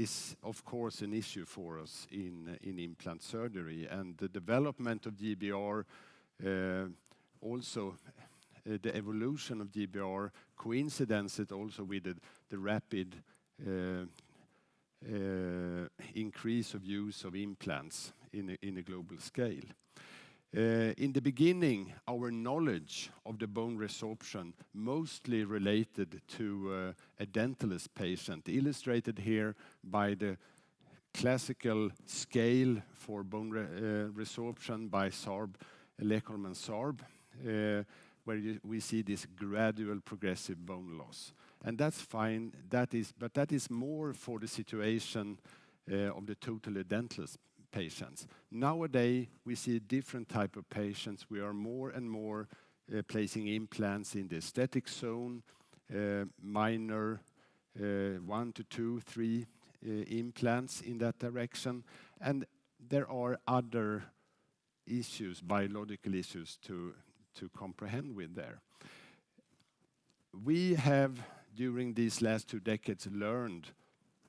is of course an issue for us in implant surgery, and the development of GBR, also the evolution of GBR coincidences also with the rapid increase of use of implants in a global scale. In the beginning, our knowledge of the bone resorption mostly related to a dentalist patient, illustrated here by the classical scale for bone resorption by Sarb, Lekholm and Sarb, where we see this gradual progressive bone loss. And that's fine, but that is more for the situation of the totally dentalist patients. Nowadays, we see different type of patients. We are more and more placing implants in the aesthetic zone, minor 1 to 2, 3 implants in that direction. And there are other issues, biological issues to comprehend with there. We have, during these last 2 decades, learned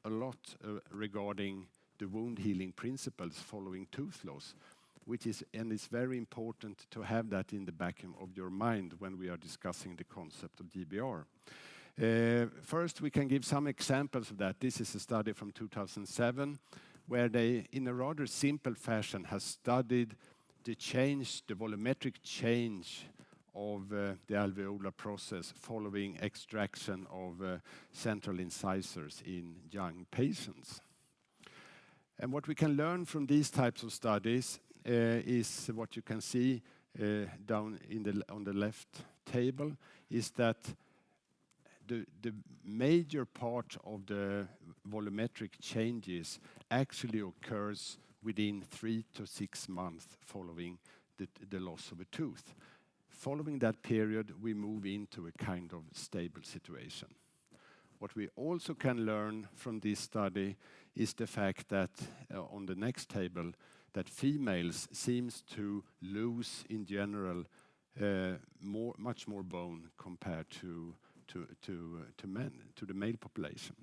a lot regarding the wound healing principles following tooth loss, and it's very important to have that in the back of your mind when we are discussing the concept of GBR. First, we can give some examples of that. This is a study from 2007, where they, in a rather simple fashion, has studied the volumetric change of the alveolar process following extraction of central incisors in young patients. And what we can learn from these types of studies is what you can see down on the left table, is that the major part of the volumetric changes actually occurs within 3 to 6 months following the loss of a tooth. Following that period, we move into a kind of stable situation. What we also can learn from this study is the fact that, on the next table, that females seems to lose, in general, much more bone compared to men, to the male population.